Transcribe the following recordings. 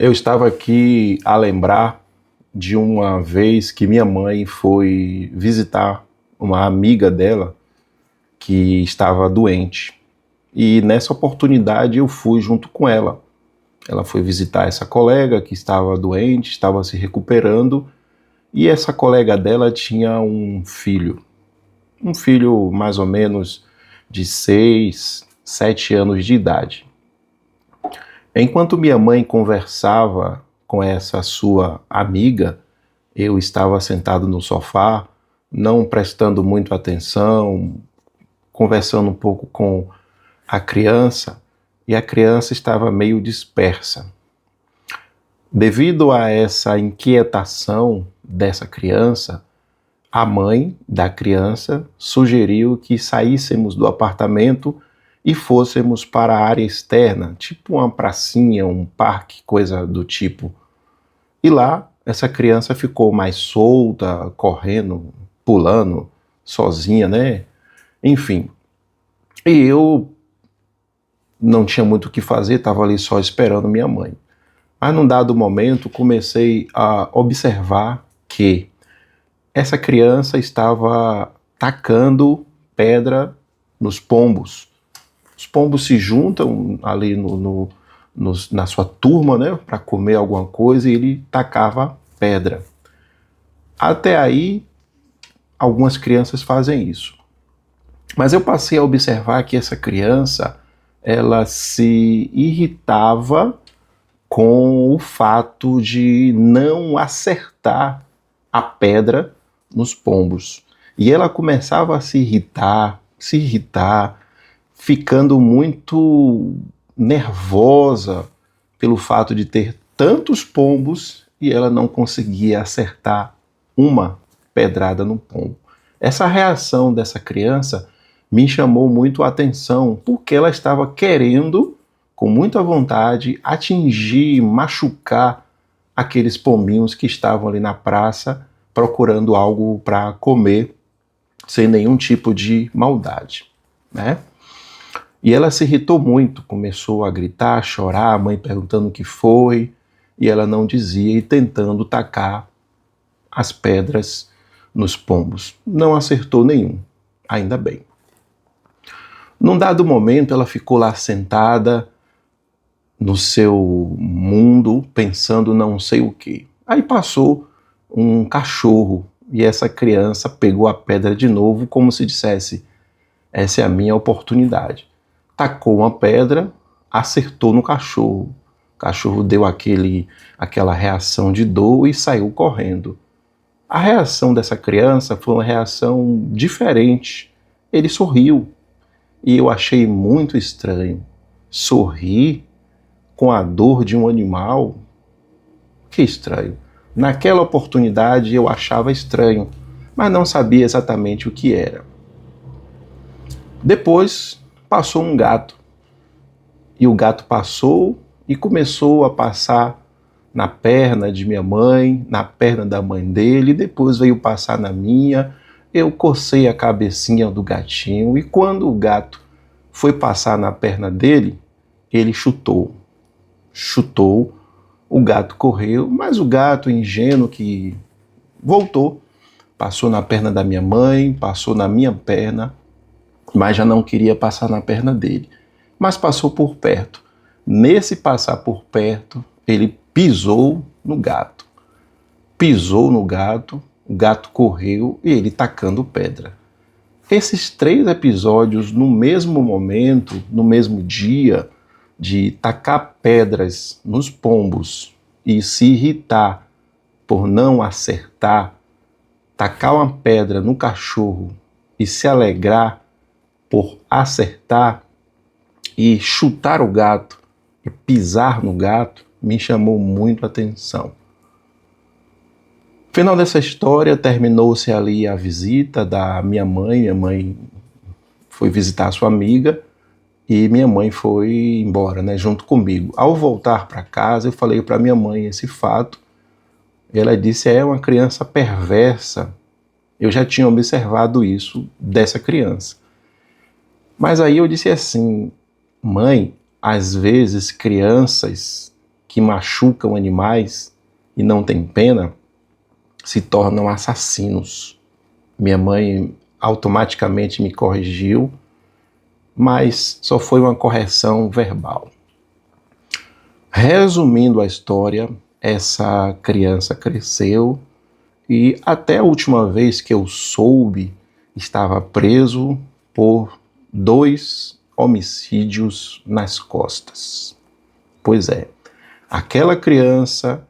Eu estava aqui a lembrar de uma vez que minha mãe foi visitar uma amiga dela que estava doente. E nessa oportunidade eu fui junto com ela. Ela foi visitar essa colega que estava doente, estava se recuperando, e essa colega dela tinha um filho mais ou menos de 6, 7 anos de idade. Enquanto minha mãe conversava com essa sua amiga, eu estava sentado no sofá, não prestando muito atenção, conversando um pouco com a criança, e a criança estava meio dispersa. Devido a essa inquietação dessa criança, a mãe da criança sugeriu que saíssemos do apartamento e fôssemos para a área externa, tipo uma pracinha, um parque, coisa do tipo. E lá, essa criança ficou mais solta, correndo, pulando, sozinha, né? Enfim. E eu não tinha muito o que fazer, estava ali só esperando minha mãe. Mas num dado momento, comecei a observar que essa criança estava tacando pedra nos pombos. Os pombos se juntam ali na sua turma, né, para comer alguma coisa, e ele tacava pedra. Até aí, algumas crianças fazem isso. Mas eu passei a observar que essa criança, ela se irritava com o fato de não acertar a pedra nos pombos. E ela começava a se irritar, ficando muito nervosa pelo fato de ter tantos pombos e ela não conseguia acertar uma pedrada no pombo. Essa reação dessa criança me chamou muito a atenção, porque ela estava querendo, com muita vontade, atingir, machucar aqueles pombinhos que estavam ali na praça procurando algo para comer, sem nenhum tipo de maldade, né? E ela se irritou muito, começou a gritar, a chorar, a mãe perguntando o que foi, e ela não dizia e tentando tacar as pedras nos pombos. Não acertou nenhum, ainda bem. Num dado momento, ela ficou lá sentada no seu mundo, pensando não sei o quê. Aí passou um cachorro e essa criança pegou a pedra de novo, como se dissesse: essa é a minha oportunidade. Tacou uma pedra, acertou no cachorro. O cachorro deu aquela reação de dor e saiu correndo. A reação dessa criança foi uma reação diferente. Ele sorriu. E eu achei muito estranho. Sorrir com a dor de um animal? Que estranho. Naquela oportunidade eu achava estranho, mas não sabia exatamente o que era. Depois passou um gato. E o gato passou e começou a passar na perna de minha mãe, na perna da mãe dele, e depois veio passar na minha. Eu cocei a cabecinha do gatinho e quando o gato foi passar na perna dele, ele chutou. Chutou, o gato correu, mas o gato ingênuo que voltou, passou na perna da minha mãe, passou na minha perna, mas já não queria passar na perna dele. Mas passou por perto. Nesse passar por perto, ele pisou no gato. Pisou no gato, o gato correu e ele tacando pedra. Esses 3 episódios no mesmo momento, no mesmo dia, de tacar pedras nos pombos e se irritar por não acertar, tacar uma pedra no cachorro e se alegrar por acertar e chutar o gato e pisar no gato, me chamou muito a atenção. No final dessa história, terminou-se ali a visita da minha mãe. Minha mãe foi visitar a sua amiga e minha mãe foi embora, né, junto comigo. Ao voltar para casa, eu falei para minha mãe esse fato. Ela disse: é uma criança perversa. Eu já tinha observado isso dessa criança. Mas aí eu disse assim: mãe, às vezes crianças que machucam animais e não têm pena se tornam assassinos. Minha mãe automaticamente me corrigiu, mas só foi uma correção verbal. Resumindo a história, essa criança cresceu e até a última vez que eu soube, estava preso por 2 homicídios nas costas. Pois é, aquela criança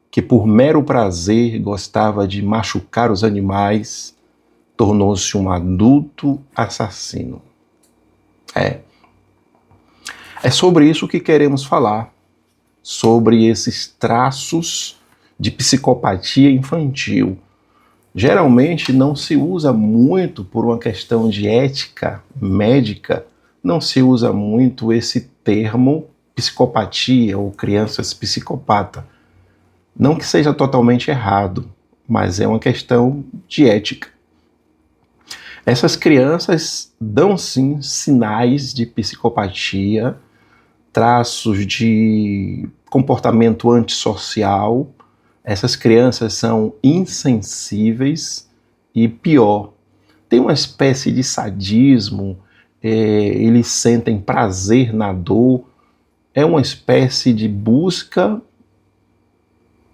que por mero prazer gostava de machucar os animais, tornou-se um adulto assassino. É sobre isso que queremos falar, sobre esses traços de psicopatia infantil. Geralmente não se usa muito por uma questão de ética médica, não se usa muito esse termo psicopatia ou crianças psicopata. Não que seja totalmente errado, mas é uma questão de ética. Essas crianças dão sim sinais de psicopatia, traços de comportamento antissocial. Essas crianças são insensíveis e pior, tem uma espécie de sadismo, eles sentem prazer na dor, é uma espécie de busca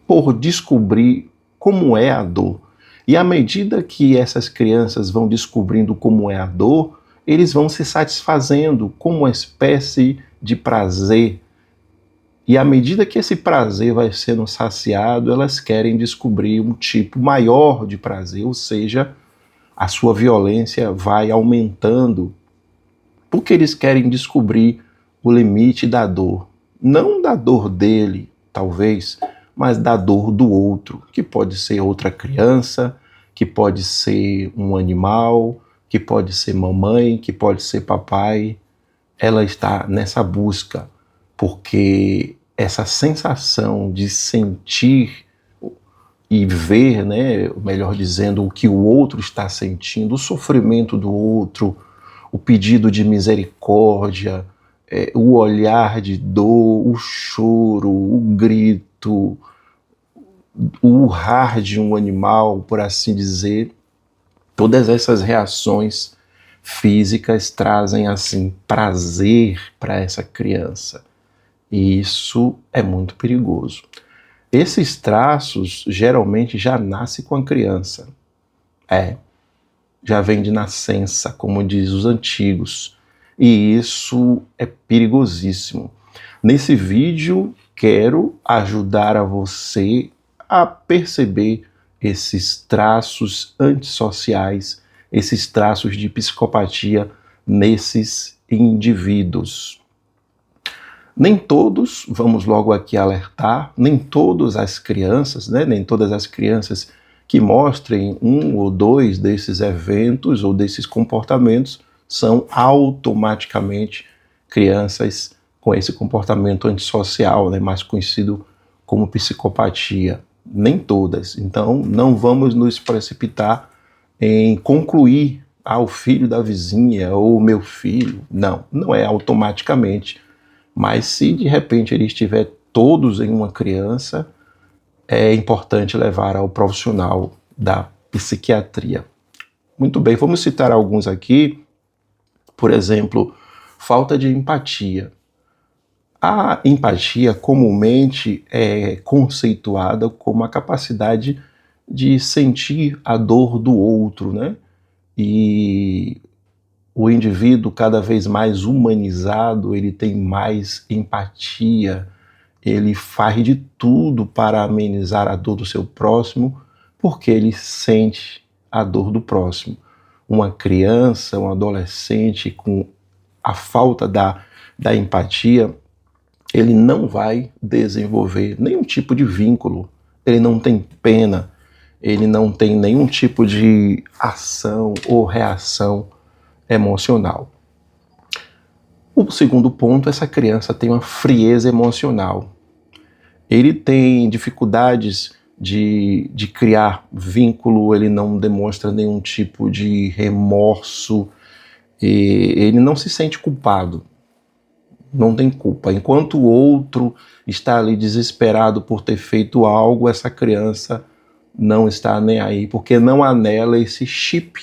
por descobrir como é a dor. E à medida que essas crianças vão descobrindo como é a dor, eles vão se satisfazendo como uma espécie de prazer. E à medida que esse prazer vai sendo saciado, elas querem descobrir um tipo maior de prazer, ou seja, a sua violência vai aumentando, porque eles querem descobrir o limite da dor. Não da dor dele, talvez, mas da dor do outro, que pode ser outra criança, que pode ser um animal, que pode ser mamãe, que pode ser papai. Ela está nessa busca, porque essa sensação de sentir e ver, né, melhor dizendo, o que o outro está sentindo, o sofrimento do outro, o pedido de misericórdia, o olhar de dor, o choro, o grito, o urrar de um animal, por assim dizer, todas essas reações físicas trazem assim prazer para essa criança. E isso é muito perigoso. Esses traços geralmente já nascem com a criança. Já vem de nascença, como diz os antigos. E isso é perigosíssimo. Nesse vídeo, quero ajudar a você a perceber esses traços antissociais, esses traços de psicopatia nesses indivíduos. Nem todos, vamos logo aqui alertar, nem todas as crianças, né, nem todas as crianças que mostrem um ou dois desses eventos ou desses comportamentos são automaticamente crianças com esse comportamento antissocial, né, mais conhecido como psicopatia. Nem todas. Então, não vamos nos precipitar em concluir o filho da vizinha ou meu filho. Não, não é automaticamente. Mas se de repente ele estiver todos em uma criança, é importante levar ao profissional da psiquiatria. Muito bem, vamos citar alguns aqui. Por exemplo, falta de empatia. A empatia comumente é conceituada como a capacidade de sentir a dor do outro, né? E o indivíduo cada vez mais humanizado, ele tem mais empatia, ele faz de tudo para amenizar a dor do seu próximo, porque ele sente a dor do próximo. Uma criança, um adolescente com a falta da empatia, ele não vai desenvolver nenhum tipo de vínculo, ele não tem pena, ele não tem nenhum tipo de ação ou reação emocional. O segundo ponto, essa criança tem uma frieza emocional. Ele tem dificuldades de criar vínculo, ele não demonstra nenhum tipo de remorso, ele não se sente culpado. não tem culpa. Enquanto o outro está ali desesperado por ter feito algo, essa criança não está nem aí, porque não há nela esse chip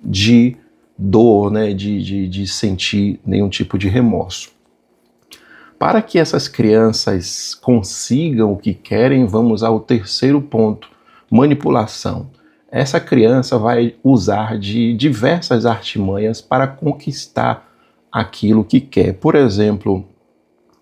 de dor, né, de sentir nenhum tipo de remorso. Para que essas crianças consigam o que querem, vamos ao terceiro ponto: manipulação. Essa criança vai usar de diversas artimanhas para conquistar aquilo que quer. Por exemplo,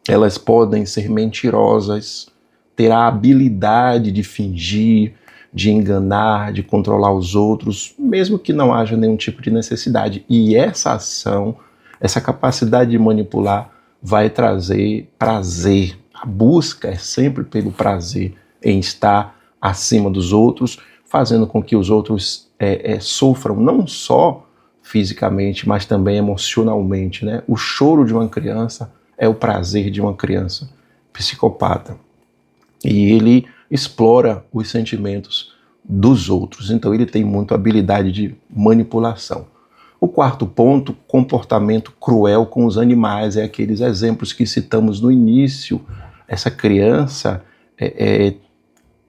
elas podem ser mentirosas, ter a habilidade de fingir, de enganar, de controlar os outros, mesmo que não haja nenhum tipo de necessidade. E essa ação, essa capacidade de manipular, vai trazer prazer. A busca é sempre pelo prazer em estar acima dos outros, fazendo com que os outros sofram não só fisicamente, mas também emocionalmente, né? O choro de uma criança é o prazer de uma criança psicopata. E ele explora os sentimentos dos outros. Então ele tem muita habilidade de manipulação. O quarto ponto, comportamento cruel com os animais, é aqueles exemplos que citamos no início. Essa criança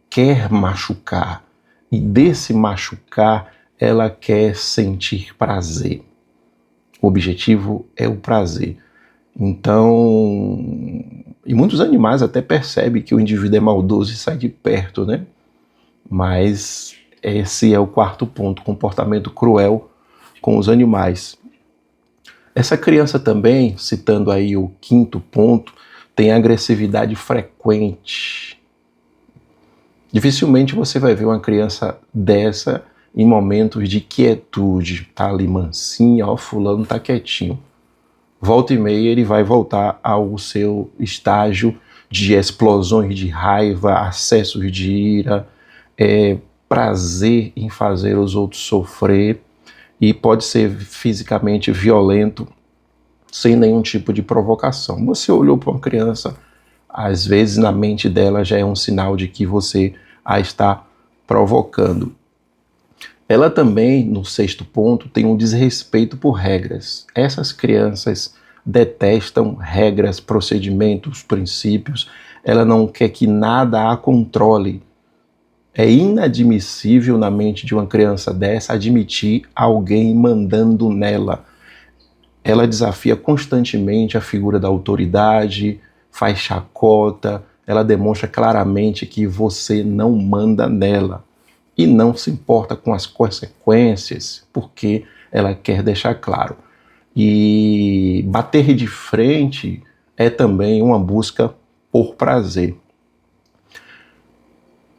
quer machucar, e desse machucar ela quer sentir prazer. O objetivo é o prazer. Então, e muitos animais até percebem que o indivíduo é maldoso e sai de perto, né? Mas esse é o quarto ponto, comportamento cruel com os animais. Essa criança também, citando aí o quinto ponto, tem agressividade frequente. Dificilmente você vai ver uma criança dessa em momentos de quietude, tá ali mansinha, ó, fulano tá quietinho. Volta e meia ele vai voltar ao seu estágio de explosões de raiva, acessos de ira, prazer em fazer os outros sofrer, e pode ser fisicamente violento sem nenhum tipo de provocação. Você olhou para uma criança, às vezes na mente dela já é um sinal de que você a está provocando. Ela também, no sexto ponto, tem um desrespeito por regras. Essas crianças detestam regras, procedimentos, princípios. Ela não quer que nada a controle. É inadmissível na mente de uma criança dessa admitir alguém mandando nela. Ela desafia constantemente a figura da autoridade, faz chacota, ela demonstra claramente que você não manda nela e não se importa com as consequências, porque ela quer deixar claro. E bater de frente é também uma busca por prazer.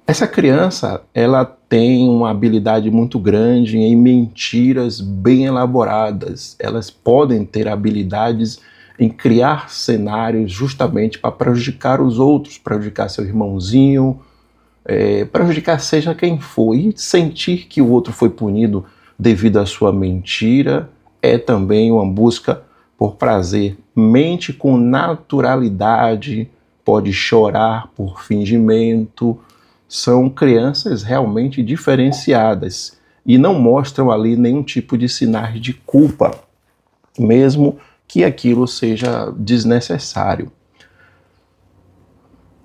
Essa criança, ela tem uma habilidade muito grande em mentiras bem elaboradas. Elas podem ter habilidades em criar cenários justamente para prejudicar os outros, prejudicar seu irmãozinho, prejudicar seja quem for, e sentir que o outro foi punido devido à sua mentira é também uma busca por prazer. Mente com naturalidade, pode chorar por fingimento. São crianças realmente diferenciadas e não mostram ali nenhum tipo de sinais de culpa, mesmo que aquilo seja desnecessário.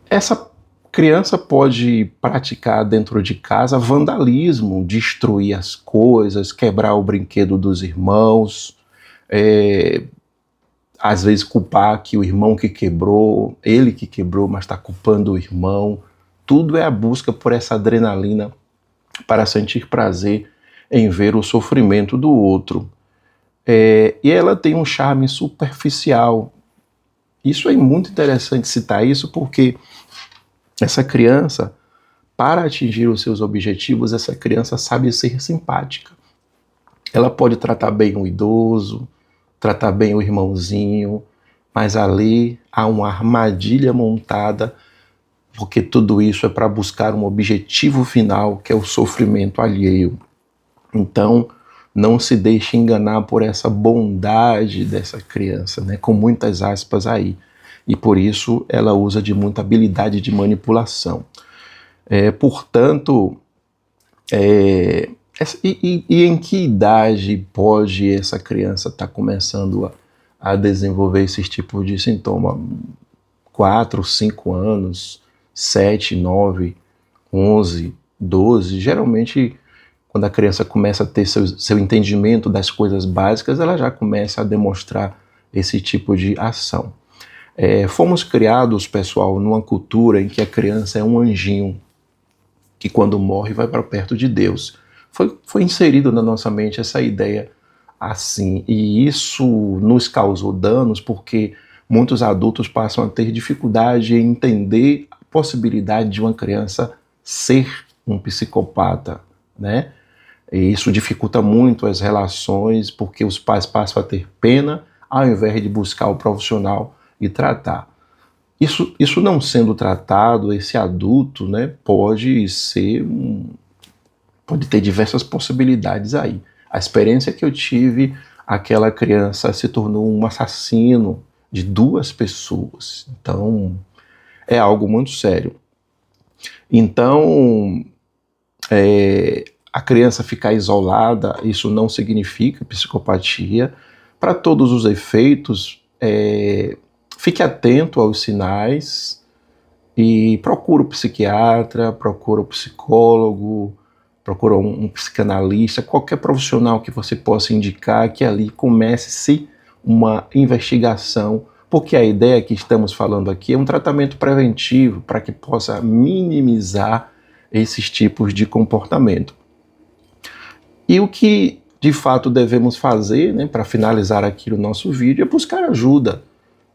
Essa criança pode praticar dentro de casa vandalismo, destruir as coisas, quebrar o brinquedo dos irmãos, às vezes culpar que o irmão que quebrou, ele que quebrou, mas está culpando o irmão. Tudo é a busca por essa adrenalina para sentir prazer em ver o sofrimento do outro. E ela tem um charme superficial. Isso é muito interessante citar isso, porque essa criança, para atingir os seus objetivos, essa criança sabe ser simpática. Ela pode tratar bem o idoso, tratar bem o irmãozinho, mas ali há uma armadilha montada, porque tudo isso é para buscar um objetivo final, que é o sofrimento alheio. Então, não se deixe enganar por essa bondade dessa criança, né, com muitas aspas aí. E por isso ela usa de muita habilidade de manipulação. Portanto, e em que idade pode essa criança estar começando a desenvolver esse tipo de sintoma. 4, 5 anos, 7, 9, 11, 12, geralmente quando a criança começa a ter seu entendimento das coisas básicas, ela já começa a demonstrar esse tipo de ação. Fomos criados, pessoal, numa cultura em que a criança é um anjinho, que quando morre vai para perto de Deus. Foi inserido na nossa mente essa ideia assim, e isso nos causou danos porque muitos adultos passam a ter dificuldade em entender a possibilidade de uma criança ser um psicopata, né? E isso dificulta muito as relações porque os pais passam a ter pena ao invés de buscar o profissional e tratar. Isso não sendo tratado, esse adulto, né, pode ter diversas possibilidades aí. A experiência que eu tive, aquela criança se tornou um assassino de 2 pessoas. Então, é algo muito sério. Então, a criança ficar isolada, isso não significa psicopatia. Para todos os efeitos, fique atento aos sinais e procura o psiquiatra, procura o psicólogo, procura um psicanalista, qualquer profissional que você possa indicar que ali comece-se uma investigação, porque a ideia que estamos falando aqui é um tratamento preventivo para que possa minimizar esses tipos de comportamento. E o que de fato devemos fazer, né, para finalizar aqui o nosso vídeo, é buscar ajuda.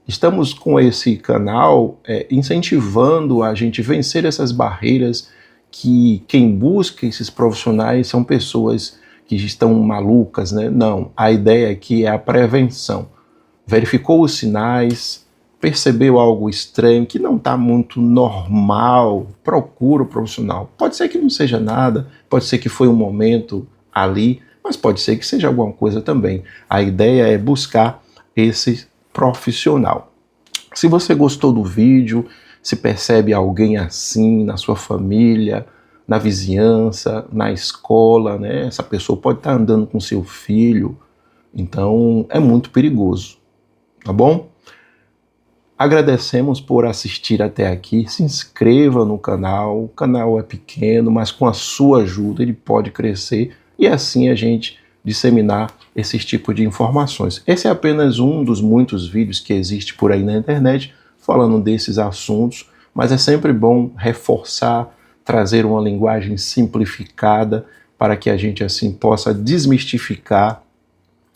Estamos com esse canal incentivando a gente vencer essas barreiras que quem busca esses profissionais são pessoas que estão malucas, né? Não, a ideia aqui é a prevenção. Verificou os sinais, percebeu algo estranho que não está muito normal, procura o profissional. Pode ser que não seja nada, pode ser que foi um momento ali, mas pode ser que seja alguma coisa também. A ideia é buscar esse profissional. Se você gostou do vídeo, se percebe alguém assim na sua família, na vizinhança, na escola, né? Essa pessoa pode estar andando com seu filho, então é muito perigoso, tá bom? Agradecemos por assistir até aqui, se inscreva no canal, o canal é pequeno, mas com a sua ajuda ele pode crescer e assim a gente disseminar esses tipos de informações. Esse é apenas um dos muitos vídeos que existe por aí na internet falando desses assuntos, mas é sempre bom reforçar, trazer uma linguagem simplificada para que a gente assim possa desmistificar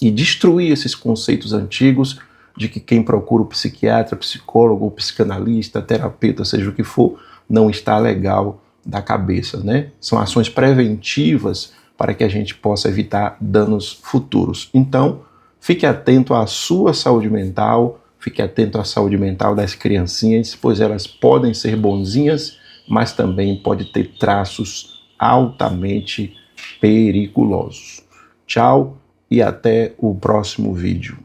e destruir esses conceitos antigos de que quem procura o psiquiatra, psicólogo, psicanalista, terapeuta, seja o que for, não está legal da cabeça, né? São ações preventivas para que a gente possa evitar danos futuros. Então, fique atento à sua saúde mental, fique atento à saúde mental das criancinhas, pois elas podem ser bonzinhas, mas também pode ter traços altamente perigosos. Tchau e até o próximo vídeo.